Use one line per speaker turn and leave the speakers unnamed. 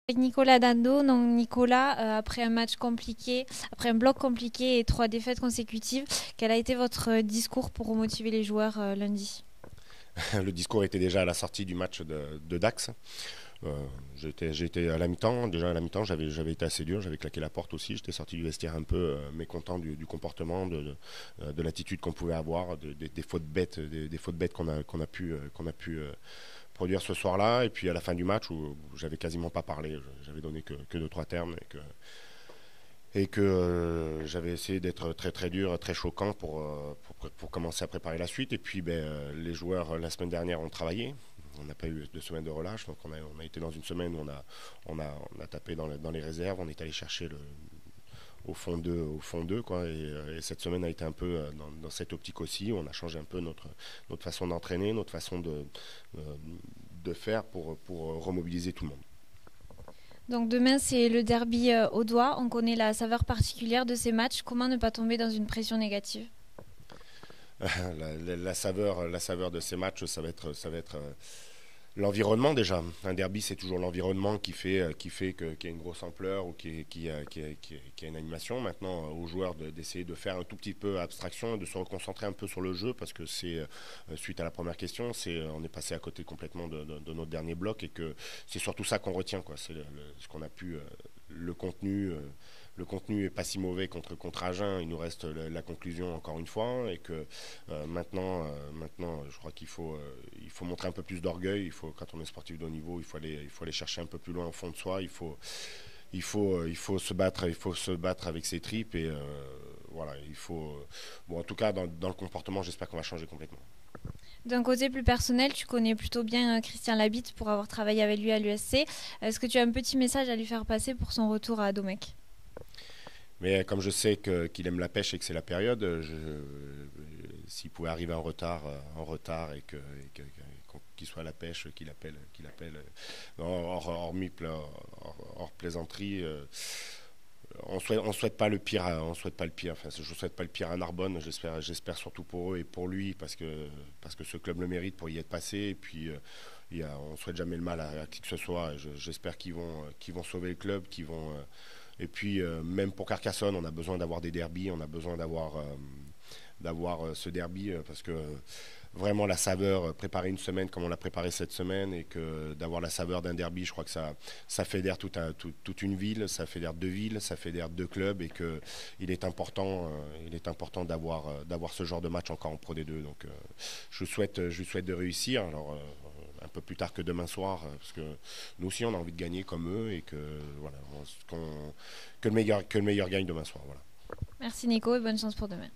Avec Nicolas Dando, donc Nicolas, après un match compliqué, après un bloc compliqué et 3 défaites consécutives, quel a été votre discours pour remotiver les joueurs lundi?
Le discours était déjà à la sortie du match de Dax. J'étais à la mi-temps. Déjà à la mi-temps, j'avais été assez dur. J'avais claqué la porte aussi. J'étais sorti du vestiaire un peu mécontent du comportement, de l'attitude qu'on pouvait avoir, des fautes bêtes, des fautes bêtes qu'on a pu produire ce soir-là. Et puis à la fin du match, où j'avais quasiment pas parlé, j'avais donné que deux trois termes et que j'avais essayé d'être très très dur, très choquant pour commencer à préparer la suite. Et puis les joueurs la semaine dernière ont travaillé. On n'a pas eu de semaine de relâche, donc on a été dans une semaine où on a tapé dans les réserves, on est allé chercher au fond d'eux, quoi. Et cette semaine a été un peu dans cette optique aussi. On a changé un peu notre façon d'entraîner, notre façon euh, de faire pour remobiliser tout le monde.
Donc demain, c'est le derby audois. On connaît la saveur particulière de ces matchs. Comment ne pas tomber dans une pression négative?
La saveur de ces matchs, ça va être l'environnement déjà. Un derby, c'est toujours l'environnement qu'il y a une grosse ampleur ou qui a une animation. Maintenant, aux joueurs d'essayer de faire un tout petit peu abstraction et de se reconcentrer un peu sur le jeu parce que suite à la première question, on est passé à côté complètement de notre dernier bloc et que c'est surtout ça qu'on retient, quoi. C'est ce qu'on a pu, le contenu. Le contenu est pas si mauvais contre Agen. Il nous reste la conclusion encore une fois et que maintenant, je crois qu'il faut montrer un peu plus d'orgueil. Quand on est sportif de haut niveau, il faut aller chercher un peu plus loin au fond de soi. Il faut se battre avec ses tripes et voilà. Bon, en tout cas, dans le comportement, j'espère qu'on va changer complètement.
D'un côté plus personnel, tu connais plutôt bien Christian Labitte pour avoir travaillé avec lui à l'USC. Est-ce que tu as un petit message à lui faire passer pour son retour à Domecq?
Mais comme je sais qu'il aime la pêche et que c'est la période, s'il pouvait arriver en retard qu'il soit à la pêche, qu'il appelle hors plaisanterie. On souhaite pas le pire, on souhaite pas le pire. Enfin, je souhaite pas le pire à Narbonne. J'espère surtout pour eux et pour lui parce que ce club le mérite pour y être passé. Et puis on souhaite jamais le mal à qui que ce soit. J'espère qu'ils vont sauver le club, et puis même pour Carcassonne, on a besoin d'avoir des derbies, on a besoin d'avoir ce derby parce que vraiment la saveur, préparer une semaine comme on l'a préparé cette semaine et que d'avoir la saveur d'un derby, je crois que ça fédère toute une ville, ça fédère deux villes, ça fédère deux clubs et que il est important d'avoir ce genre de match encore en Pro D2. Donc je souhaite de réussir. Alors un peu plus tard que demain soir, parce que nous aussi on a envie de gagner comme eux et que voilà, que le meilleur gagne demain soir. Voilà.
Merci Nico et bonne chance pour demain.